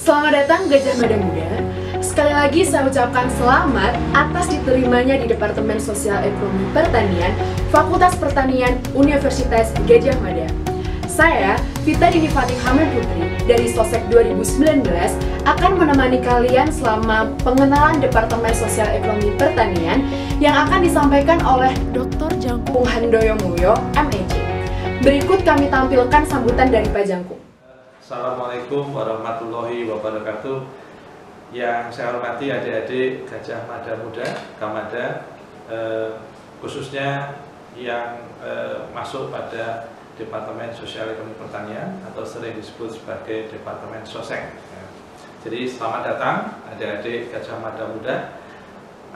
Selamat datang Gajah Mada Muda. Sekali lagi saya ucapkan selamat atas diterimanya di Departemen Sosial Ekonomi Pertanian, Fakultas Pertanian, Universitas Gajah Mada. Saya, Vita Dini Fatih Hamid Putri, dari Sosek 2019 akan menemani kalian selama pengenalan Departemen Sosial Ekonomi Pertanian yang akan disampaikan oleh Dr. Jangkung Handoyo Mulyo, MEJ. Berikut kami tampilkan sambutan dari Pak Jangkung. Assalamualaikum warahmatullahi wabarakatuh. Yang saya hormati adik-adik Gajah Mada Muda, Gamada, khususnya yang masuk pada Departemen Sosial Ekonomi Pertanian atau sering disebut sebagai Departemen Sosek. Jadi selamat datang adik-adik Gajah Mada Muda.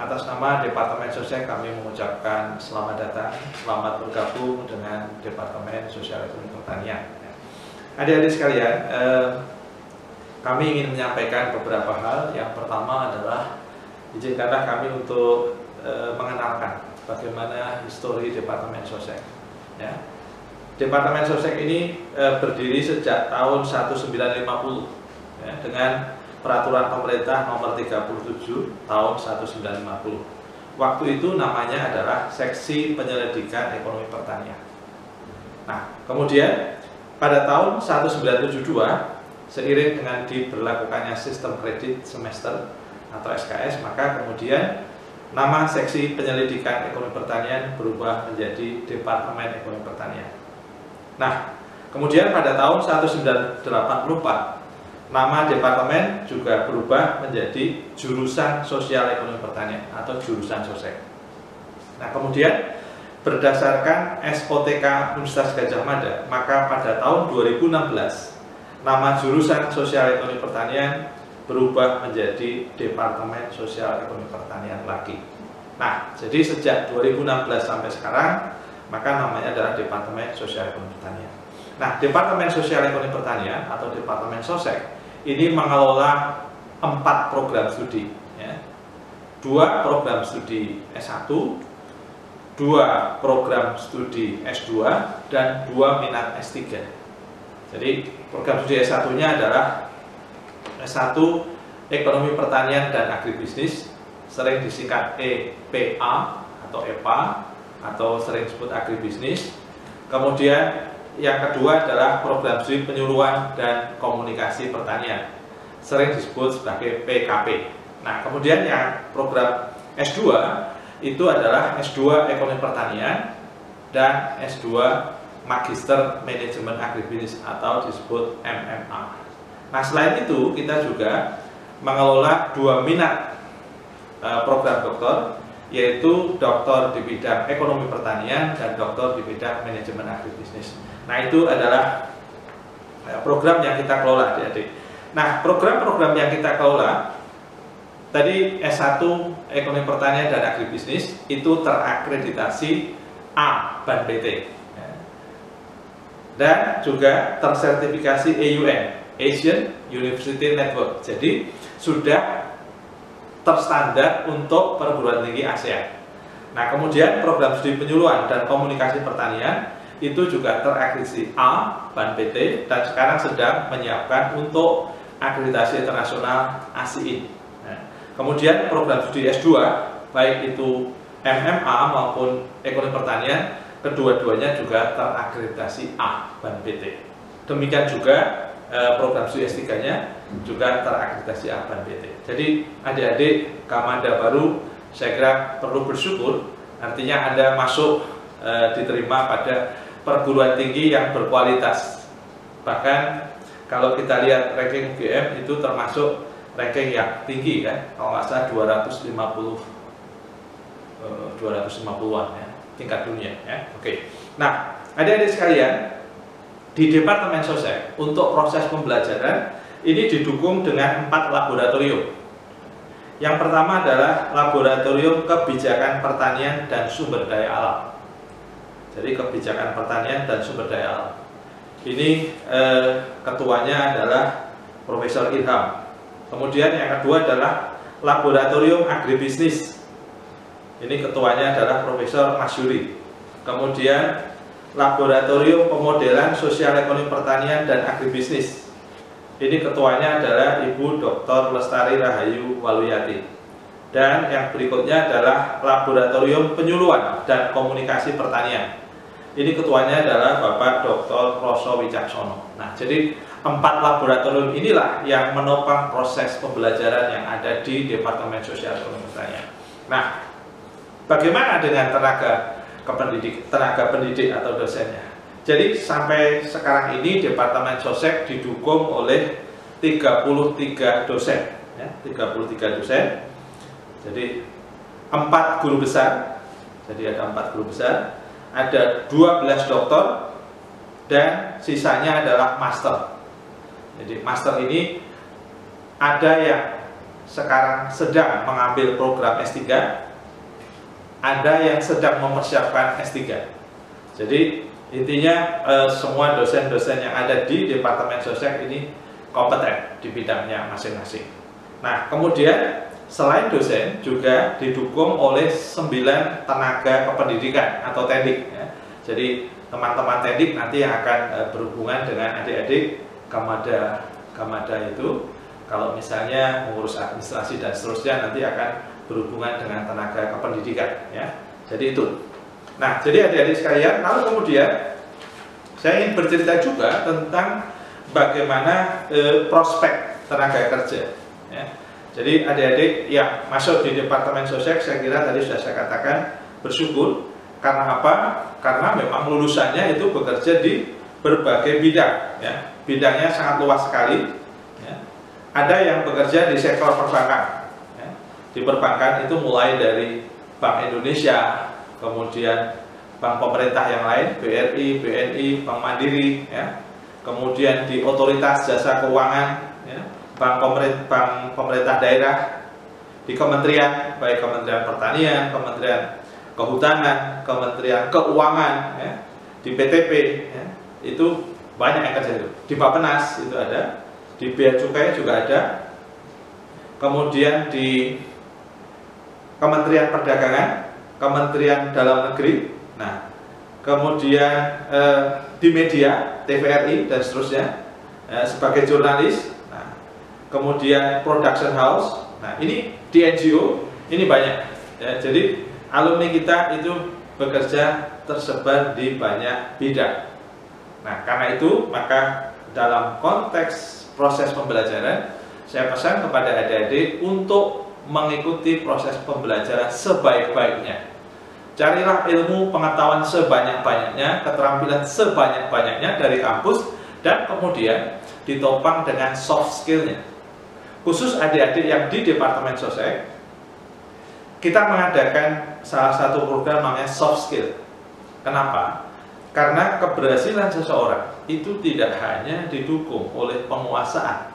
Atas nama Departemen Sosek kami mengucapkan selamat datang, selamat bergabung dengan Departemen Sosial Ekonomi Pertanian. Adik-adik sekalian, kami ingin menyampaikan beberapa hal. Yang pertama adalah izinkanlah kami untuk mengenalkan bagaimana histori Departemen Sosek. Ya. Departemen Sosek ini berdiri sejak tahun 1950 ya, dengan Peraturan Pemerintah Nomor 37 tahun 1950. Waktu itu namanya adalah Seksi Penyelidikan Ekonomi Pertanian. Nah, kemudian pada tahun 1972, seiring dengan diberlakukannya sistem kredit semester atau SKS, maka kemudian nama Seksi Penyelidikan Ekonomi Pertanian berubah menjadi Departemen Ekonomi Pertanian. Nah, kemudian pada tahun 1984, nama departemen juga berubah menjadi Jurusan Sosial Ekonomi Pertanian atau Jurusan Sosek. Nah, kemudian berdasarkan SOTK Universitas Gajah Mada, maka pada tahun 2016 nama Jurusan Sosial Ekonomi Pertanian berubah menjadi Departemen Sosial Ekonomi Pertanian lagi. Nah, jadi sejak 2016 sampai sekarang, maka namanya adalah Departemen Sosial Ekonomi Pertanian. Nah, Departemen Sosial Ekonomi Pertanian atau Departemen Sosek ini mengelola 4 program studi, ya. 2 program studi S1, 2 program studi S2, dan 2 minat S3. Jadi program studi S1-nya adalah S1 Ekonomi Pertanian dan Agribisnis, sering disingkat EPA atau EPA atau sering disebut agribisnis. Kemudian yang kedua adalah program studi penyuluhan dan komunikasi pertanian, sering disebut sebagai PKP. Nah, kemudian yang program S2 itu adalah S2 Ekonomi Pertanian dan S2 Magister Manajemen Agribisnis atau disebut MMA. Nah, selain itu kita juga mengelola 2 minat program doktor, yaitu doktor di bidang ekonomi pertanian dan doktor di bidang manajemen agribisnis. Nah, itu adalah program yang kita kelola, adik-adik. Nah, program-program yang kita kelola tadi S1 Ekonomi Pertanian dan Agribisnis itu terakreditasi A BAN PT dan juga tersertifikasi AUN, Asian University Network. Jadi sudah terstandar untuk perguruan tinggi ASEAN. Nah, kemudian program studi penyuluhan dan komunikasi pertanian itu juga terakreditasi A BAN PT dan sekarang sedang menyiapkan untuk akreditasi internasional ASIIN. Nah, kemudian program studi S2 baik itu MMA maupun ekonomi pertanian, kedua-duanya juga terakreditasi A BAN PT. Demikian juga program studi S3-nya juga terakreditasi A BAN PT. Jadi adik-adik Gamada baru saya kira perlu bersyukur, artinya Anda masuk diterima pada perguruan tinggi yang berkualitas. Bahkan kalau kita lihat ranking UGM itu termasuk ranking yang tinggi kan, kalau nggak salah 250-an ya, tingkat dunia ya. Oke. Nah, adik-adik sekalian, di Departemen Sosek untuk proses pembelajaran ini didukung dengan 4 laboratorium. Yang pertama adalah Laboratorium Kebijakan Pertanian dan Sumber Daya Alam. Jadi kebijakan pertanian dan sumber daya alam. Ini ketuanya adalah Profesor Irham. Kemudian yang kedua adalah Laboratorium Agribisnis. Ini ketuanya adalah Profesor Masyuri. Kemudian Laboratorium Pemodelan Sosial Ekonomi Pertanian dan Agribisnis. Ini ketuanya adalah Ibu Dr. Lestari Rahayu Waluyati. Dan yang berikutnya adalah Laboratorium Penyuluhan dan Komunikasi Pertanian. Ini ketuanya adalah Bapak Dr. Roso Wicaksono. Nah, jadi 4 laboratorium inilah yang menopang proses pembelajaran yang ada di Departemen Sosial Ekonomi Pertanian. Nah, bagaimana dengan tenaga pendidik atau dosennya? Jadi sampai sekarang ini Departemen Sosek didukung oleh 33 dosen, ya, 33 dosen. Jadi 4 guru besar. Jadi ada 4 guru besar, ada 12 doktor, dan sisanya adalah master. Jadi master ini ada yang sekarang sedang mengambil program S3, ada yang sedang mempersiapkan S3. Jadi intinya semua dosen-dosen yang ada di Departemen Sosek ini kompeten di bidangnya masing-masing. Nah, kemudian selain dosen juga didukung oleh 9 tenaga kependidikan atau tendik, ya. Jadi teman-teman tendik nanti yang akan berhubungan dengan adik-adik Kamada itu, kalau misalnya mengurus administrasi dan seterusnya, nanti akan berhubungan dengan tenaga kependidikan, ya. Jadi itu. Nah, jadi adik-adik sekalian, lalu kemudian saya ingin bercerita juga tentang bagaimana prospek tenaga kerja, ya. Jadi adik-adik yang masuk di Departemen Sosek, saya kira tadi sudah saya katakan bersyukur. Karena apa? Karena memang lulusannya itu bekerja di berbagai bidang, ya. Bidangnya sangat luas sekali, ya. Ada yang bekerja di sektor perbankan, ya. Di perbankan itu mulai dari Bank Indonesia, kemudian bank pemerintah yang lain, BRI, BNI, Bank Mandiri, ya. Kemudian di otoritas jasa keuangan, ya. Bank pemerintah daerah, di kementerian, baik Kementerian Pertanian, Kementerian Kehutanan, Kementerian Keuangan, ya. Di PTP, ya. Itu banyak yang kerja itu. Di Bappenas itu ada, di Bea Cukai juga ada, kemudian di Kementerian Perdagangan, Kementerian Dalam Negeri, nah, kemudian di media, TVRI dan seterusnya, sebagai jurnalis, nah, kemudian production house, nah ini di NGO, ini banyak, ya. Jadi alumni kita itu bekerja tersebar di banyak bidang. Nah, karena itu maka dalam konteks proses pembelajaran, saya pesan kepada adik-adik untuk mengikuti proses pembelajaran sebaik-baiknya. Carilah ilmu pengetahuan sebanyak-banyaknya, keterampilan sebanyak-banyaknya dari kampus, dan kemudian ditopang dengan soft skill-nya. Khusus adik-adik yang di Departemen Sosek, kita mengadakan salah satu program namanya soft skill. Kenapa? Karena keberhasilan seseorang itu tidak hanya didukung oleh penguasaan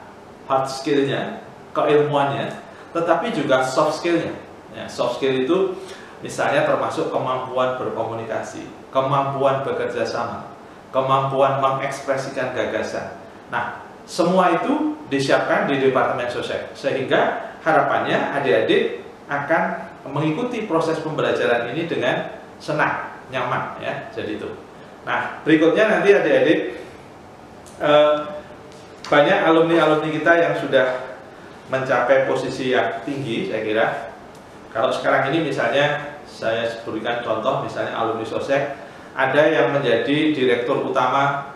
hard skill-nya, keilmuannya, tetapi juga soft skill-nya. Ya, soft skill itu misalnya termasuk kemampuan berkomunikasi, kemampuan bekerja sama, kemampuan mengekspresikan gagasan. Nah, semua itu disiapkan di Departemen Sosek, sehingga harapannya adik-adik akan mengikuti proses pembelajaran ini dengan senang, nyaman, ya. Jadi itu. Nah, berikutnya nanti adik-adik banyak alumni-alumni kita yang sudah mencapai posisi yang tinggi, saya kira. Kalau sekarang ini misalnya saya berikan contoh, misalnya alumni Sosek, ada yang menjadi direktur utama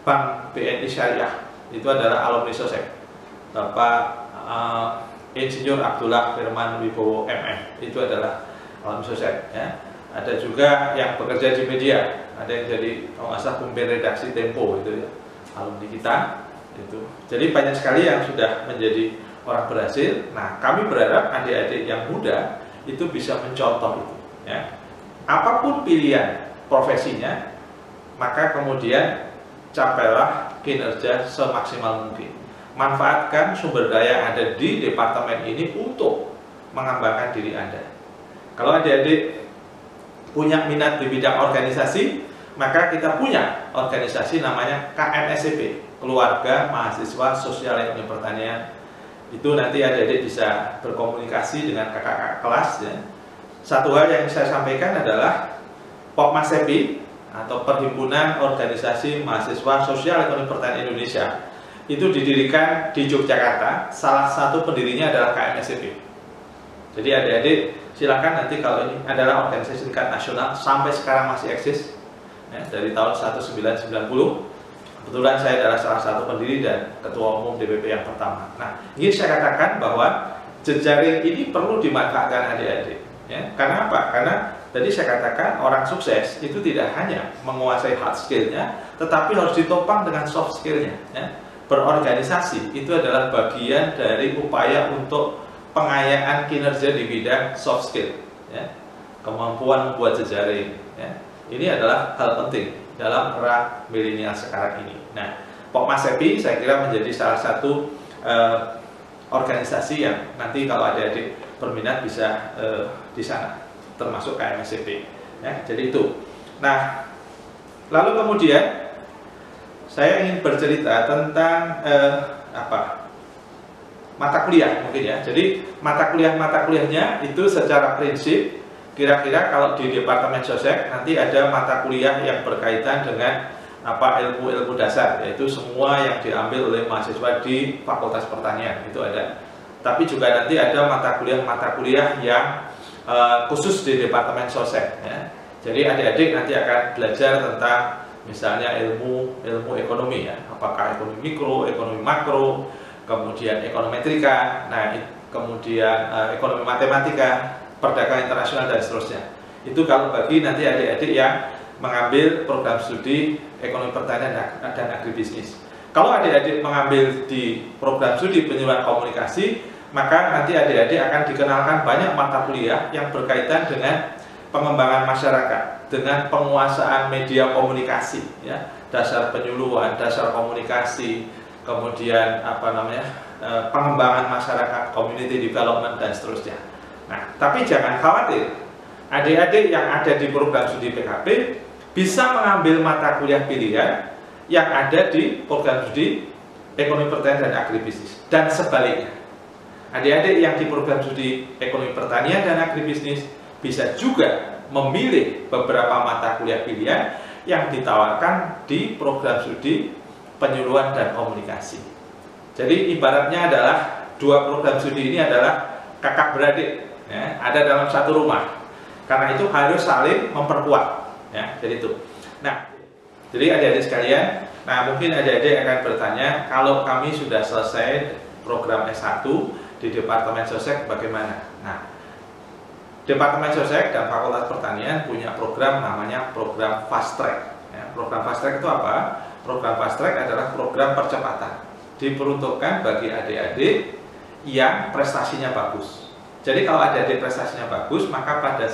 Bank BNI Syariah, itu adalah alumni Sosek, Bapak Insinyur Abdullah Firman Wibowo MM, itu adalah alumni Sosek, ya. Ada juga yang bekerja di media, ada yang jadi kalau nggak salah pemimpin redaksi Tempo, itu ya, alumni kita itu. Jadi banyak sekali yang sudah menjadi orang berhasil. Nah, kami berharap adik-adik yang muda itu bisa mencontoh itu, ya. Apapun pilihan profesinya, maka kemudian capailah kinerja semaksimal mungkin. Manfaatkan sumber daya yang ada di departemen ini untuk mengembangkan diri Anda. Kalau adik-adik punya minat di bidang organisasi, maka kita punya organisasi namanya KMSCP, Keluarga Mahasiswa Sosial Ekonomi Pertanian. Itu nanti adik-adik bisa berkomunikasi dengan kakak-kakak kelas, ya. Satu hal yang saya sampaikan adalah POKMASEPI atau Perhimpunan Organisasi Mahasiswa Sosial Ekonomi Pertanian Indonesia itu didirikan di Yogyakarta. Salah satu pendirinya adalah KMSCP. Jadi adik-adik silakan nanti, kalau ini adalah organisasi tingkat nasional, sampai sekarang masih eksis ya, dari tahun 1990. Kebetulan saya adalah salah satu pendiri dan ketua umum DPP yang pertama. Nah, ingin saya katakan bahwa jejaring ini perlu dimanfaatkan adik-adik. Ya, karena apa? Karena tadi saya katakan orang sukses itu tidak hanya menguasai hard skill-nya, tetapi harus ditopang dengan soft skill-nya. Ya. Berorganisasi itu adalah bagian dari upaya untuk pengayaan kinerja di bidang soft skill. Ya. Kemampuan membuat jejaring. Ya. Ini adalah hal penting dalam era milenial sekarang ini. Nah, Pokmasepi saya kira menjadi salah satu organisasi yang nanti kalau adik-adik berminat bisa di sana, termasuk KMSCP. Ya, jadi itu. Nah, lalu kemudian saya ingin bercerita tentang mata kuliah mungkin ya. Jadi mata kuliahnya itu secara prinsip kira-kira kalau di Departemen Sosek nanti ada mata kuliah yang berkaitan dengan ilmu-ilmu dasar, yaitu semua yang diambil oleh mahasiswa di Fakultas Pertanian itu ada. Tapi juga nanti ada mata kuliah yang khusus di Departemen Sosek. Ya. Jadi adik-adik nanti akan belajar tentang misalnya ilmu ekonomi ya, apakah ekonomi mikro, ekonomi makro, kemudian ekonometrika, nah kemudian ekonomi matematika, perdagangan internasional dan seterusnya. Itu kalau bagi nanti adik-adik yang mengambil program studi ekonomi pertanian dan agribisnis. Kalau adik-adik mengambil di program studi penyuluhan komunikasi, maka nanti adik-adik akan dikenalkan banyak mata kuliah yang berkaitan dengan pengembangan masyarakat, dengan penguasaan media komunikasi, ya, dasar penyuluhan, dasar komunikasi, kemudian pengembangan masyarakat, community development dan seterusnya. Nah, tapi jangan khawatir, adik-adik yang ada di program studi PKP bisa mengambil mata kuliah pilihan yang ada di program studi ekonomi pertanian dan agribisnis, dan sebaliknya. Adik-adik yang di program studi ekonomi pertanian dan agribisnis bisa juga memilih beberapa mata kuliah pilihan yang ditawarkan di program studi penyuluhan dan komunikasi. Jadi ibaratnya adalah dua program studi ini adalah kakak beradik. Ya, ada dalam satu rumah, karena itu harus saling memperkuat. Ya, jadi itu. Nah, jadi adik-adik sekalian, nah mungkin adik-adik akan bertanya, kalau kami sudah selesai program S1 di Departemen Sosek bagaimana? Nah, Departemen Sosek dan Fakultas Pertanian punya program namanya program Fast Track. Ya, program Fast Track itu apa? Program Fast Track adalah program percepatan, diperuntukkan bagi adik-adik yang prestasinya bagus. Jadi kalau adik-adik prestasinya bagus, maka pada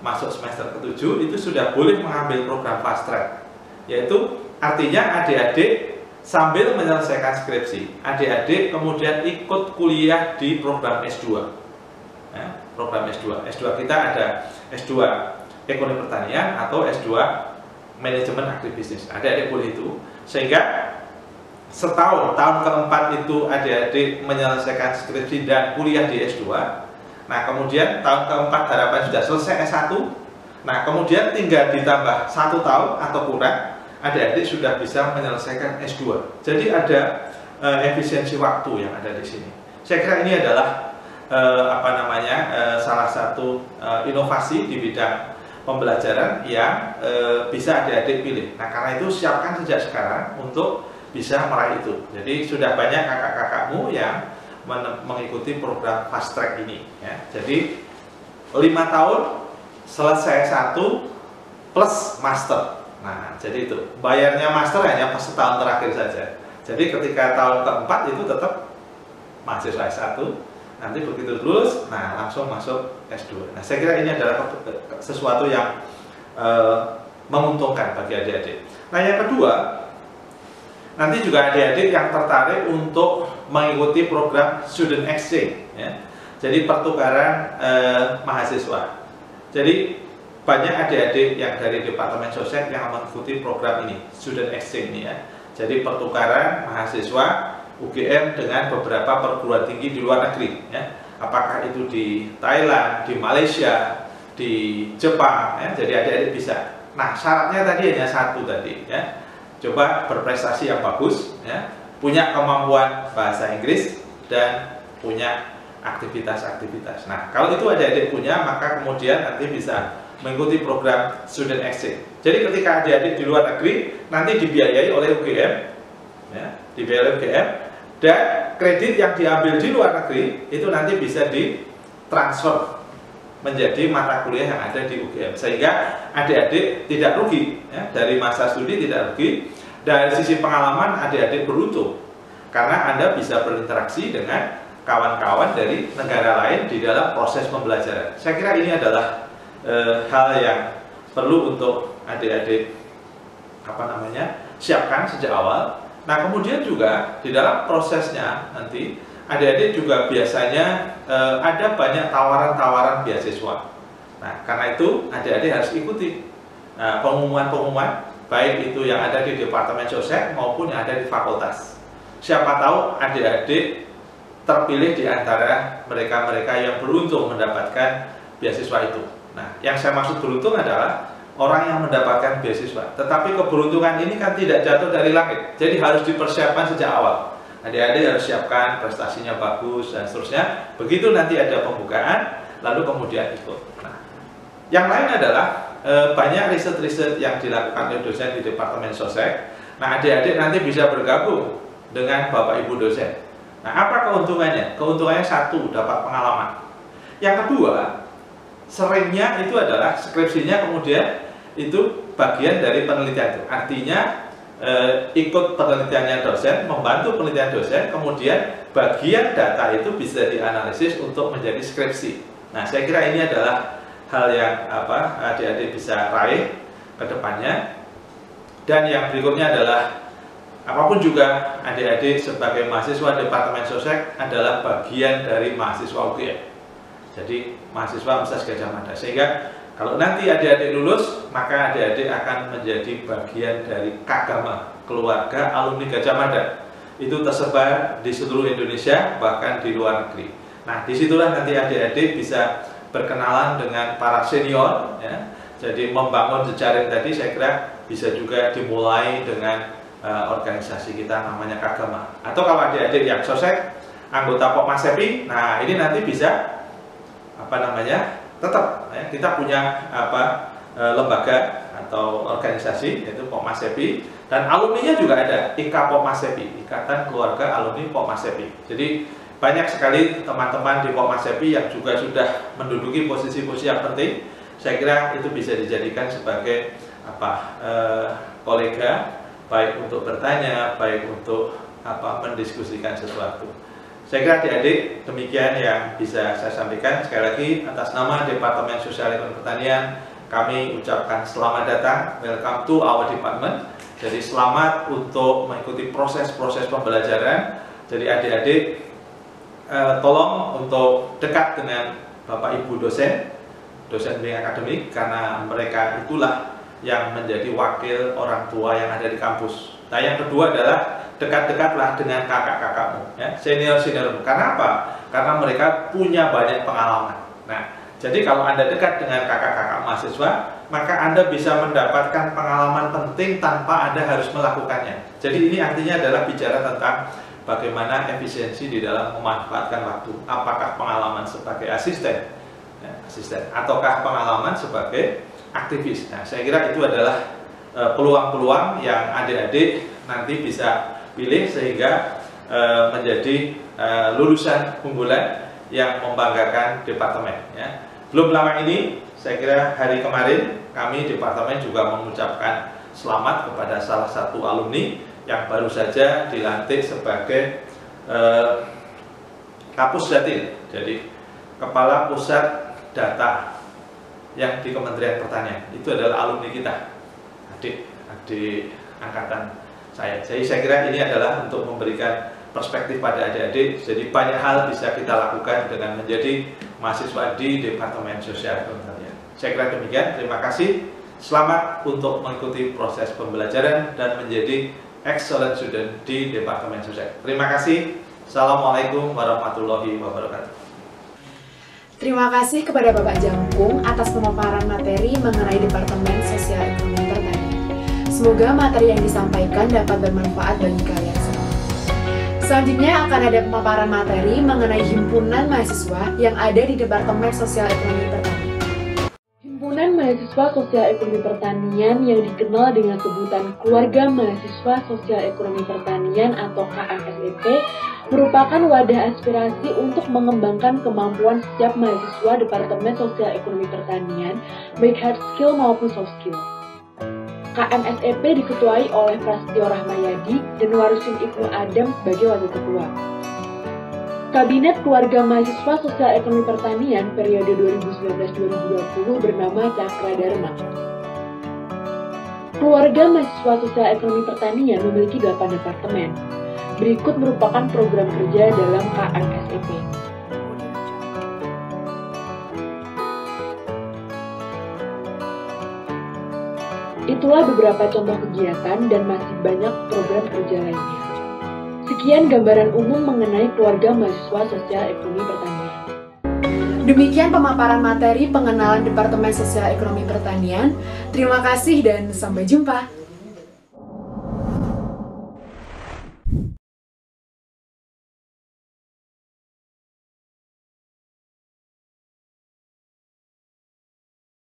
masuk semester ke-7 itu sudah boleh mengambil program Fast Track. Yaitu artinya adik-adik sambil menyelesaikan skripsi, adik-adik kemudian ikut kuliah di program S2. Ya, program S2. S2 kita ada S2 Ekonomi Pertanian atau S2 Manajemen Agribisnis. Adik-adik boleh itu. Sehingga setahun, tahun keempat itu adik-adik menyelesaikan skripsi dan kuliah di S2. Nah, kemudian tahun keempat harapan sudah selesai S1. Nah, kemudian tinggal ditambah 1 tahun atau kurang, adik-adik sudah bisa menyelesaikan S2. Jadi ada efisiensi waktu yang ada di sini. Saya kira ini adalah salah satu inovasi di bidang pembelajaran yang bisa adik-adik pilih. Nah, karena itu siapkan sejak sekarang untuk bisa meraih itu. Jadi sudah banyak kakak-kakakmu yang mengikuti program Fast Track ini. Ya. Jadi 5 tahun selesai S1 plus master. Nah, jadi itu bayarnya master hanya pas setahun terakhir saja. Jadi ketika tahun keempat itu tetap mahasiswa S1. Nanti begitu lulus, nah langsung masuk S2. Nah, saya kira ini adalah sesuatu yang menguntungkan bagi adik-adik. Nah, yang kedua, nanti juga adik-adik yang tertarik untuk mengikuti program Student Exchange, ya. Jadi pertukaran mahasiswa. Jadi banyak adik-adik yang dari Departemen Sosek yang mengikuti program ini, Student Exchange ini ya. Jadi pertukaran mahasiswa UGM dengan beberapa perguruan tinggi di luar negeri, ya. Apakah itu di Thailand, di Malaysia, di Jepang, ya. Jadi adik-adik bisa. Nah, syaratnya tadi hanya satu tadi, ya. coba berprestasi yang bagus, ya, punya kemampuan bahasa Inggris dan punya aktivitas-aktivitas. Nah, kalau itu adik-adik punya, maka kemudian nanti bisa mengikuti program Student Exchange. Jadi ketika adik-adik di luar negeri nanti dibiayai oleh UGM, ya, dibiayai oleh UGM, dan kredit yang diambil di luar negeri itu nanti bisa ditransfer menjadi mata kuliah yang ada di UGM, sehingga adik-adik tidak rugi, ya, dari masa studi tidak rugi. Dari sisi pengalaman adik-adik beruntung karena Anda bisa berinteraksi dengan kawan-kawan dari negara lain di dalam proses pembelajaran. Saya kira ini adalah hal yang perlu untuk adik-adik siapkan sejak awal. Nah, kemudian juga di dalam prosesnya nanti adik-adik juga biasanya ada banyak tawaran-tawaran beasiswa. Nah, karena itu adik-adik harus ikuti pengumuman-pengumuman, baik itu yang ada di Departemen Sosial maupun yang ada di fakultas. Siapa tahu adik-adik terpilih di antara mereka-mereka yang beruntung mendapatkan beasiswa itu. Nah, yang saya maksud beruntung adalah orang yang mendapatkan beasiswa. Tetapi keberuntungan ini kan tidak jatuh dari langit, jadi harus dipersiapkan sejak awal. Adik-adik harus siapkan prestasinya bagus dan seterusnya. Begitu nanti ada pembukaan, lalu kemudian ikut. Nah, yang lain adalah banyak riset-riset yang dilakukan oleh dosen di Departemen Sosial. Nah, adik-adik nanti bisa bergabung dengan Bapak Ibu dosen. Nah, apa keuntungannya? Keuntungannya satu, dapat pengalaman. Yang kedua, seringnya itu adalah skripsinya kemudian itu bagian dari penelitian itu. Artinya ikut penelitiannya dosen, membantu penelitian dosen, kemudian bagian data itu bisa dianalisis untuk menjadi skripsi. Nah, saya kira ini adalah hal yang adik-adik bisa raih ke depannya. Dan yang berikutnya adalah apapun juga adik-adik sebagai mahasiswa Departemen Sosial adalah bagian dari mahasiswa UGM. Jadi mahasiswa Universitas Gadjah Mada, sehingga kalau nanti adik-adik lulus, maka adik-adik akan menjadi bagian dari Kagama, keluarga alumni Gadjah Mada. Itu tersebar di seluruh Indonesia, bahkan di luar negeri. Nah, disitulah nanti adik-adik bisa berkenalan dengan para senior, ya. Jadi membangun jejaring tadi saya kira bisa juga dimulai dengan organisasi kita namanya Kagama. Atau kalau adik-adik yang sosek, anggota Pokmasepi, nah ini nanti bisa tetap ya, kita punya lembaga atau organisasi yaitu Pokmasepi, dan alumninya juga ada IKA Pokmasepi, Ikatan Keluarga Alumni Pokmasepi. Jadi banyak sekali teman-teman di Pokmasepi yang juga sudah menduduki posisi-posisi yang penting. Saya kira itu bisa dijadikan sebagai kolega, baik untuk bertanya, baik untuk mendiskusikan sesuatu. Saya kira adik-adik demikian yang bisa saya sampaikan. Sekali lagi atas nama Departemen Sosial Ekonomi Pertanian kami ucapkan selamat datang, welcome to our department. Jadi selamat untuk mengikuti proses-proses pembelajaran. Jadi adik-adik tolong untuk dekat dengan Bapak Ibu dosen bimbingan akademik, karena mereka itulah yang menjadi wakil orang tua yang ada di kampus. Nah, yang kedua adalah dekat-dekatlah dengan kakak-kakakmu, ya, senior-seniormu. Karena apa? Karena mereka punya banyak pengalaman. Nah, jadi kalau Anda dekat dengan kakak-kakak mahasiswa, maka Anda bisa mendapatkan pengalaman penting tanpa Anda harus melakukannya. Jadi ini artinya adalah bicara tentang bagaimana efisiensi di dalam memanfaatkan waktu. Apakah pengalaman sebagai asisten, ya, ataukah pengalaman sebagai aktivis. Nah, saya kira itu adalah peluang-peluang yang adik-adik nanti bisa pilih sehingga menjadi lulusan unggulan yang membanggakan departemen, ya. Belum lama ini, saya kira hari kemarin kami departemen juga mengucapkan selamat kepada salah satu alumni yang baru saja dilantik sebagai Kapus Datin, jadi Kepala Pusat Data yang di Kementerian Pertanian. Itu adalah alumni kita, adik angkatan saya. Jadi saya kira ini adalah untuk memberikan perspektif pada adik-adik. Jadi banyak hal bisa kita lakukan dengan menjadi mahasiswa di Departemen Sosial Pertanian. Saya kira demikian. Terima kasih. Selamat untuk mengikuti proses pembelajaran dan menjadi excellent student di Departemen Sosial. Terima kasih. Assalamualaikum warahmatullahi wabarakatuh. Terima kasih kepada Bapak Jangkung atas pemaparan materi mengenai Departemen Sosial Ekonomi Pertanian. Semoga materi yang disampaikan dapat bermanfaat bagi kalian semua. Selanjutnya akan ada pemaparan materi mengenai himpunan mahasiswa yang ada di Departemen Sosial Ekonomi Pertanian. Himpunan Mahasiswa Sosial Ekonomi Pertanian yang dikenal dengan sebutan Keluarga Mahasiswa Sosial Ekonomi Pertanian atau KMSEP merupakan wadah aspirasi untuk mengembangkan kemampuan setiap mahasiswa Departemen Sosial Ekonomi Pertanian, baik hard skill maupun soft skill. KMSEP diketuai oleh Prasetyo Rahmayadi dan Warusin Ibnu Adam sebagai wakil ketua. Kabinet Keluarga Mahasiswa Sosial Ekonomi Pertanian periode 2019-2020 bernama Cakra Dharma. Keluarga Mahasiswa Sosial Ekonomi Pertanian memiliki 8 departemen. Berikut merupakan program kerja dalam KMSEP. Itulah beberapa contoh kegiatan dan masih banyak program kerja lainnya. Sekian gambaran umum mengenai Keluarga Mahasiswa Sosial Ekonomi Pertanian. Demikian pemaparan materi pengenalan Departemen Sosial Ekonomi Pertanian. Terima kasih dan sampai jumpa.